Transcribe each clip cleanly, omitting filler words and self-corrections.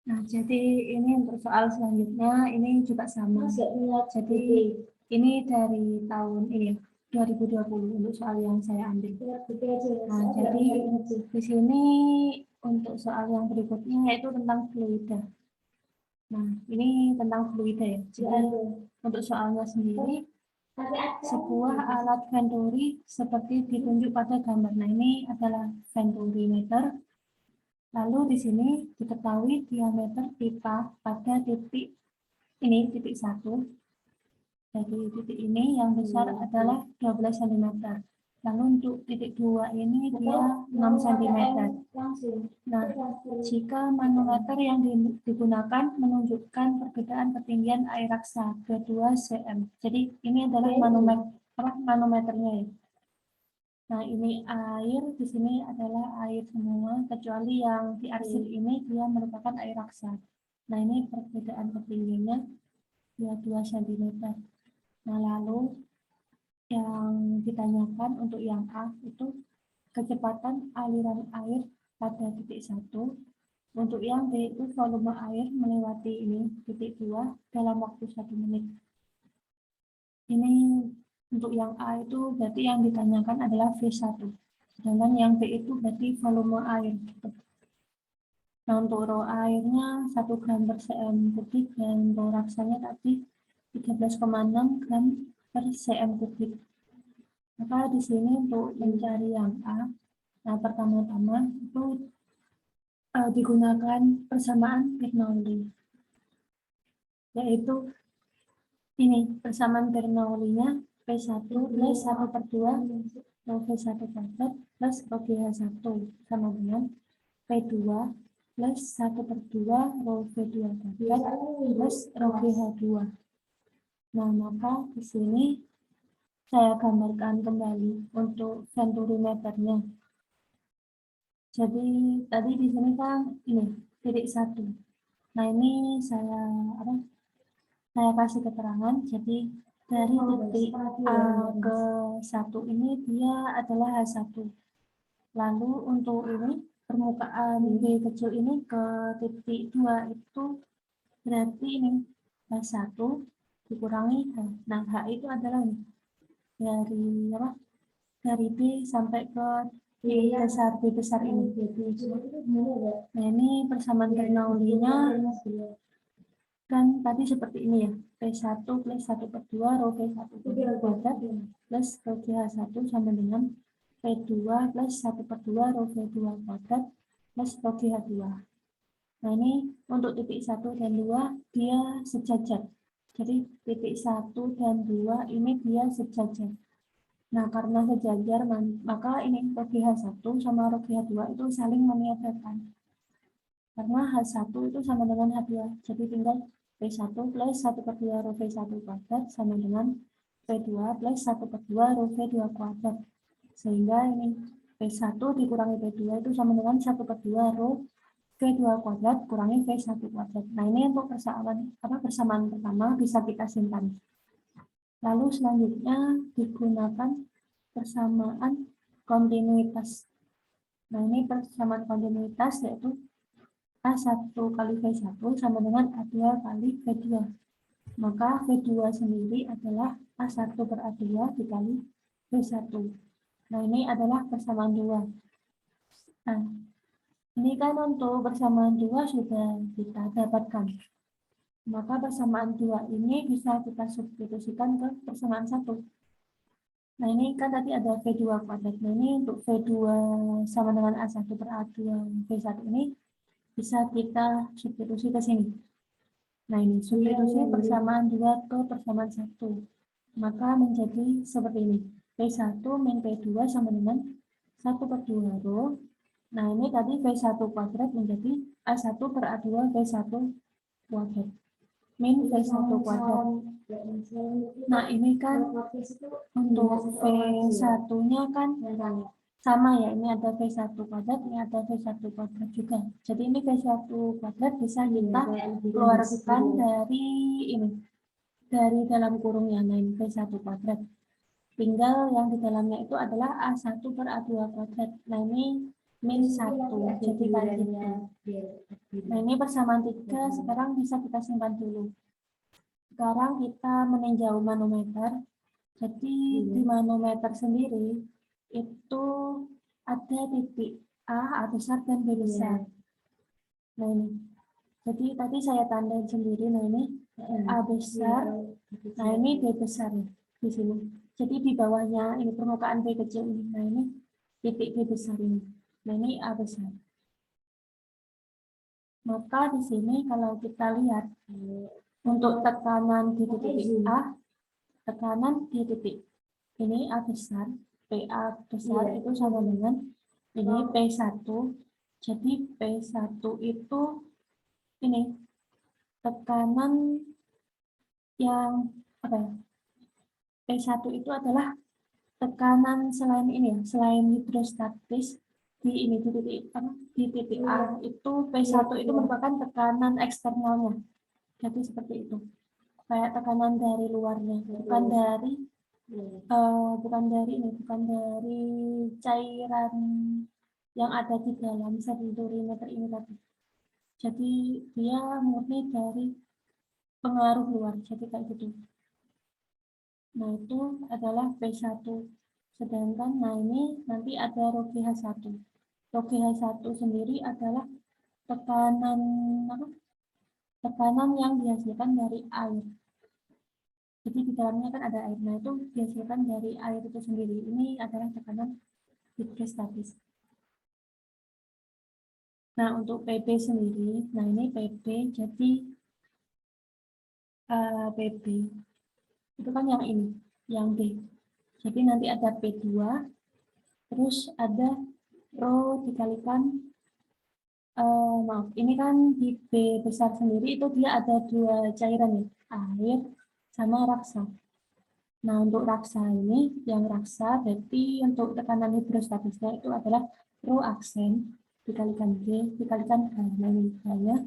Nah, jadi ini untuk soal selanjutnya, ini juga sama. Jadi ini dari tahun ini 2020 untuk soal yang saya ambil. Nah, jadi di sini untuk soal yang berikutnya yaitu tentang fluida. Nah, ini tentang fluida ya. Jadi untuk soalnya sendiri, sebuah alat venturi seperti ditunjuk pada gambar. Nah, ini adalah venturimeter. Lalu di sini diketahui diameter pipa pada titik ini, titik 1. Jadi titik ini yang besar adalah 12 cm. Lalu untuk titik 2 ini dia 6 cm. Nah, jika manometer yang digunakan menunjukkan perbedaan ketinggian air raksa kedua cm. Jadi ini adalah manometernya ya. Nah, ini air, di sini adalah air semua, kecuali yang diarsip ini dia merupakan air raksa. Nah, ini perbedaan ketinggiannya 2 cm. Nah, lalu yang ditanyakan untuk yang A itu kecepatan aliran air pada titik 1. Untuk yang B itu volume air melewati ini titik 2 dalam waktu 1 menit. Ini untuk yang A itu berarti yang ditanyakan adalah V1. Sedangkan yang B itu berarti volume air. Nah, untuk rho airnya 1 gram per cm kubik dan rho raksanya tadi 13,6 gram per cm kubik. Maka di sini untuk mencari yang A, nah pertama-tama itu digunakan persamaan Bernoulli, yaitu ini persamaan Bernoulli-nya P1 plus 1 per 2 rho V1 kuadrat plus rho GH1 sama dengan P2 plus 1 per 2 rho V2 kuadrat plus rho GH2. Nah, maka di sini saya gambarkan kembali untuk venturimeternya. Jadi tadi di sini kan ini titik 1. Nah, ini saya kasih keterangan. Jadi dari titik A ke 1 ini dia adalah H1. Lalu untuk ini permukaan B kecil ini ke titik 2 itu berarti ini H1 dikurangi H. Nah, H itu adalah ini, dari B sampai ke B besar ini. Nah, ini persamaan Bernoulli-nya kan tadi seperti ini ya. P1 plus 1 per 2 rho V1 kuadrat plus rho GH1 sama dengan P2 plus 1 per 2 rho V2 kuadrat plus rho GH2. Nah, ini untuk titik 1 dan 2 dia sejajar. Jadi titik 1 dan 2 ini dia sejajar. Nah, karena sejajar, maka ini rho GH1 sama rho GH2 itu saling meniadakan. Karena H1 itu sama dengan H2. Jadi tinggal P1 plus 1 per 2 rho V1 kuadrat sama dengan P2 plus 1 per 2 rho V2 kuadrat. Sehingga ini P1 dikurangi P2 itu sama dengan 1 per 2 rho V2 kuadrat kurangi V1 kuadrat. Nah, ini untuk persamaan pertama bisa kita simpan. Lalu selanjutnya digunakan persamaan kontinuitas. Nah, ini persamaan kontinuitas yaitu A1 kali V1 sama dengan A2 kali V2. Maka V2 sendiri adalah A1 per A2 dikali V1. Nah, ini adalah persamaan 2. Nah, ini kan untuk persamaan 2 sudah kita dapatkan. Maka persamaan 2 ini bisa kita substitusikan ke persamaan 1. Nah, ini kan tadi ada V2 kuadrat. Nah, ini untuk V2 sama dengan A1 per A2 V1 ini bisa kita substitusi ke sini. Nah, ini substitusi persamaan 2 ke persamaan 1. Maka menjadi seperti ini. P1 min P2 sama dengan 1 per 2 rho. Nah, ini tadi V1 kuadrat menjadi A1 per A2 V1 kuadrat. Min V1 kuadrat. Nah, ini kan untuk V1-nya kan sama ya, ini ada V1 kuadrat, ini ada V1 kuadrat juga. Jadi ini V1 kuadrat bisa kita keluarkan dari ini, dari dalam kurungnya, nah ini V1 kuadrat. Tinggal yang di dalamnya itu adalah A1 per A2 kuadrat. Nah, ini min 1. Jadi kayak gitu. Nah, ini persamaan 3 sekarang bisa kita simpan dulu. Sekarang kita meninjau manometer. Jadi di manometer sendiri itu ada titik A besar dan B besar. Nah ini, jadi tadi saya tandain sendiri. Nah ini A besar, nah ini B besar di sini. Jadi di bawahnya ini permukaan B kecil ini. Nah ini titik B besar ini. Nah ini A besar. Maka di sini kalau kita lihat untuk tekanan di titik A, tekanan di titik ini A besar, PA besar itu sama dengan ini P1. Jadi P1 itu ini tekanan yang apa ya? P1 itu adalah tekanan selain ini ya, selain hidrostatis di ini di titik apa? Di titik A itu P1 itu merupakan tekanan eksternalnya. Jadi seperti itu. Kayak tekanan dari luarnya, bukan dari bukan dari cairan yang ada di dalam sedimentarium ini tadi. Jadi dia murni dari pengaruh luar, jadi kayak gitu. Nah itu adalah P1. Sedangkan nah ini nanti ada rho GH1. Rho GH1 sendiri adalah tekanan apa? Tekanan yang dihasilkan dari air. Jadi di dalamnya kan ada air. Nah itu dihasilkan dari air itu sendiri. Ini adalah tekanan hidrostatis. Nah untuk PB sendiri, nah ini PB jadi PB itu kan yang ini, yang B. Jadi nanti ada P2, terus ada rho dikalikan, maaf, ini kan di B besar sendiri itu dia ada dua cairan ya, air sama raksa. Nah untuk raksa ini, yang raksa berarti untuk tekanan hidrostatisnya itu adalah rho aksen dikalikan G dikalikan H. Nah ini H-nya.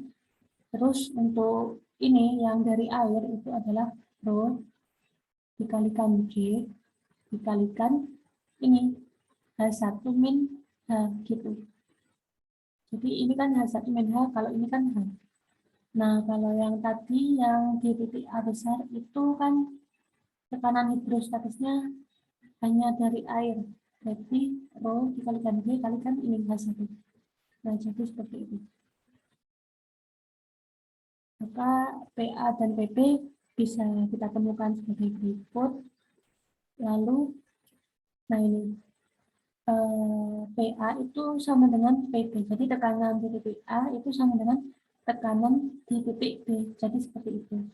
Terus untuk ini yang dari air itu adalah rho dikalikan G dikalikan ini H1 min H gitu. Jadi ini kan H1 min H, kalau ini kan H. Nah, kalau yang tadi yang di titik A besar itu kan tekanan hidrostatisnya hanya dari air. Berarti rho dikalikan G kalikan ini H1. Nah, jadi seperti itu. Maka PA dan PP bisa kita temukan sebagai berikut. Lalu, nah ini PA itu sama dengan PP. Jadi tekanan di titik A itu sama dengan tekanan di titik B. Jadi seperti itu.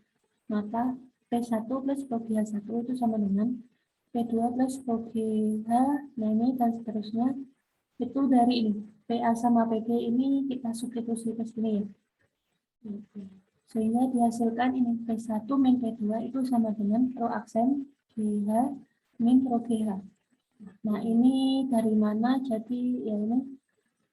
Maka P1 plus PGH1 itu sama dengan P2 plus PGH, nah ini dan seterusnya. Itu dari ini. PA sama PP ini kita substitusi ke sini ya. Sehingga dihasilkan ini P1 min P2 itu sama dengan rho aksen GH min rho GH. Nah ini dari mana? Jadi ya ini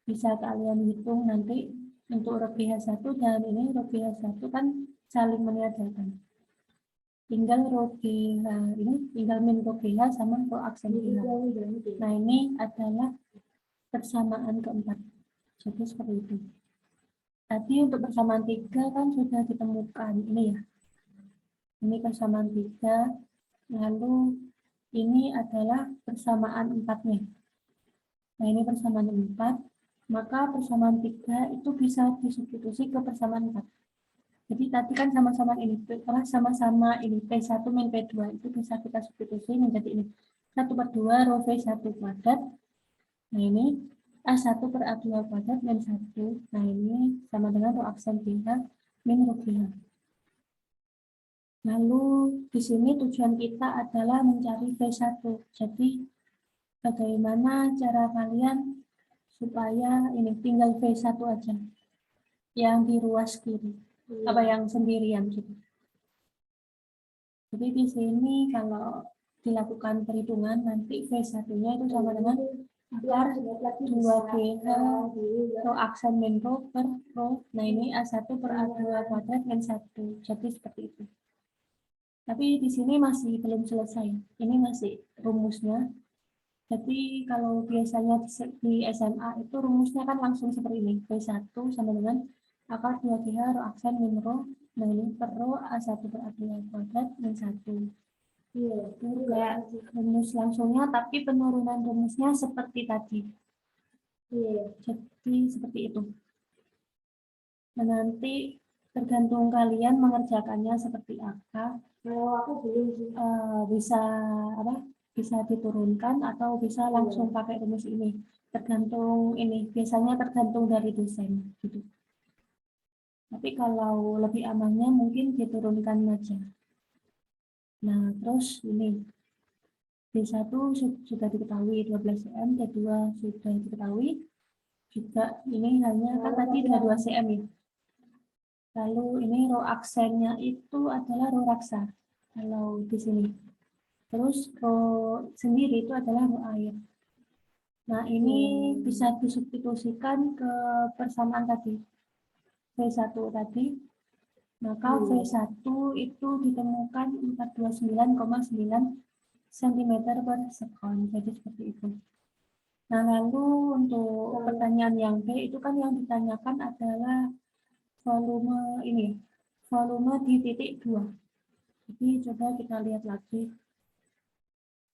bisa kalian hitung nanti untuk rho GH1 dan ini rho GH1 kan saling meniadakan. Tinggal rho GH ini tinggal min rho GH sama rho aksen GH. Nah ini adalah persamaan keempat. Jadi seperti itu. Tadi untuk persamaan 3 kan sudah ditemukan ini ya. Ini persamaan 3. Lalu ini adalah persamaan 4-nya. Nah ini persamaan 4. Maka persamaan 3 itu bisa disubstitusi ke persamaan 4. Jadi tadi kan sama-sama ini, sama-sama ini P1 min P2 itu bisa kita substitusi menjadi ini 1/2 rho V1 kuadrat. Nah ini A1 per A2 kuadrat min 1. Nah ini sama dengan rho aksen GH min rho GH. Lalu di sini tujuan kita adalah mencari V1. Jadi bagaimana cara kalian supaya ini tinggal V1 aja yang di ruas kiri. Apa yang sendirian gitu. Jadi di sini kalau dilakukan perhitungan nanti V1-nya itu sama dengan akar 2GH rho aksen min rho per rho. Nah ini A1 per A2 kuadrat min 1. Jadi seperti itu. Tapi di sini masih belum selesai. Ini masih rumusnya. Jadi kalau biasanya di SMA itu rumusnya kan langsung seperti ini. P1 sama dengan akar 2GH rho aksen min rho. Nah ini per rho A1 per A2 kuadrat min 1. Iya, itu kayak rumus langsungnya, tapi penurunan rumusnya seperti tadi. Iya. Jadi seperti itu. Nah, nanti tergantung kalian mengerjakannya seperti apa. Kalau aku belum bisa apa? Bisa diturunkan atau bisa langsung pakai rumus ini. Tergantung ini, biasanya tergantung dari dosen gitu. Tapi kalau lebih amannya mungkin diturunkan aja. Nah, terus ini D1 sudah diketahui 12 cm, D2 sudah diketahui juga ini hanya kan tadi 22 cm ya. Lalu ini rho aksennya itu adalah rho raksa kalau di sini. Terus rho sendiri itu adalah rho air. Nah, ini bisa disubstitusikan ke persamaan tadi. V1 tadi. Maka V1 itu ditemukan 429,9 cm per sekon. Jadi seperti itu. Nah, lalu untuk pertanyaan yang B itu kan yang ditanyakan adalah volume ini, volume di titik 2. Jadi coba kita lihat lagi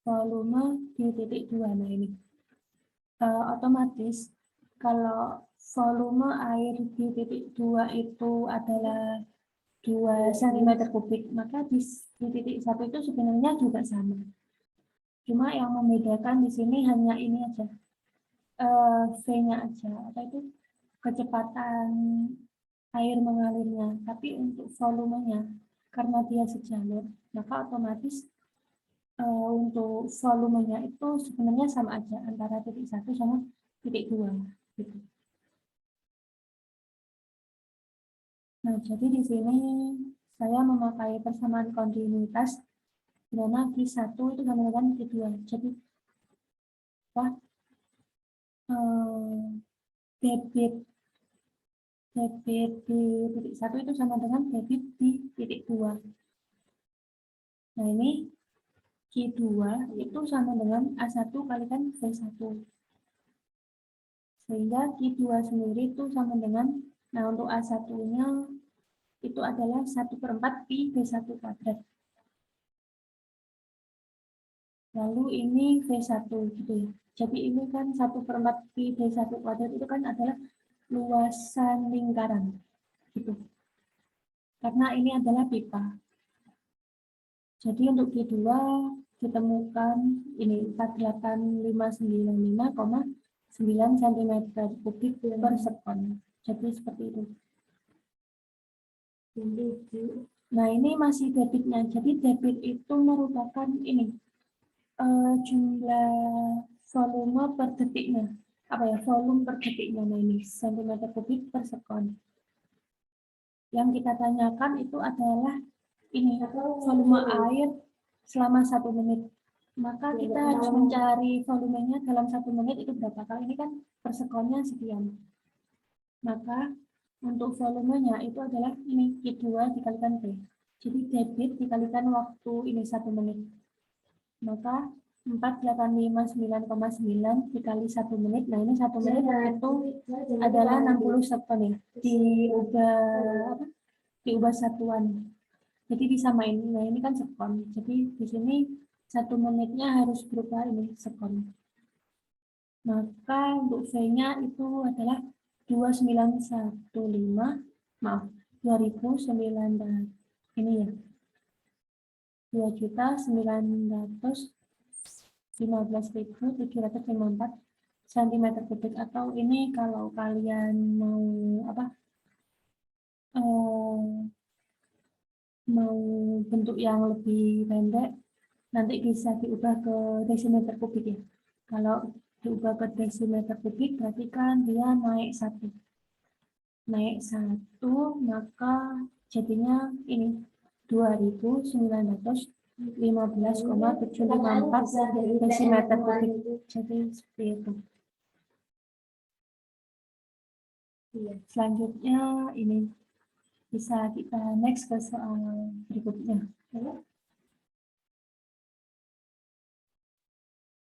volume di titik 2. Nah ini otomatis kalau volume air di titik 2 itu adalah 2 cm kubik, maka di titik 1 itu sebenarnya juga sama. Cuma yang membedakan di sini hanya ini aja, V-nya aja, apa itu kecepatan air mengalirnya. Tapi untuk volumenya, karena dia sejalur, maka otomatis untuk volumenya itu sebenarnya sama aja antara titik 1 sama titik 2 gitu. Nah, jadi di sini saya memakai persamaan kontinuitas di mana Q1 itu sama dengan Q2. Jadi apa? Debit di titik 1 itu sama dengan debit di titik 2. Nah, ini Q2 itu sama dengan A1 kalikan V1. Sehingga Q2 sendiri itu sama dengan, nah untuk A1-nya itu adalah 1/4 Pi V1 kuadrat. Lalu ini V1 gitu ya. Jadi ini kan 1/4 Pi V1 kuadrat itu kan adalah luasan lingkaran gitu. Karena ini adalah pipa. Jadi untuk Q2 ditemukan ini 48595,9 cm kubik per sekon. Jadi seperti itu. Nah, ini masih debitnya. Jadi debit itu merupakan ini jumlah volume per detiknya. Apa ya? Volume per detiknya. Nah, ini cm kubik per sekon. Yang kita tanyakan itu adalah ini volume air selama 1 menit. Maka kita harus mencari volumenya dalam 1 menit itu berapa. Kalau ini kan per sekonnya sekian. Maka untuk volumenya itu adalah ini Q2 dikalikan T. Jadi debit dikalikan waktu ini 1 menit. Maka 485,9 dikali 1 menit. Nah, ini 1 menit itu adalah 60 sekon ya. Diubah satuan. Jadi disamain. Nah, ini kan sekon. Jadi di sini 1 menitnya harus berupa ini sekon. Maka untuk V-nya itu adalah 2009 ini ya. 2.915.754 cm kubik, atau ini kalau kalian mau apa mau bentuk yang lebih pendek nanti bisa diubah ke desimeter kubik ya. Kalau diubah ke desimeter kubik berarti kan dia naik 1, maka jadinya ini 2.915,754 desimeter kubik. Jadi seperti itu. Selanjutnya ini bisa kita next ke soal berikutnya.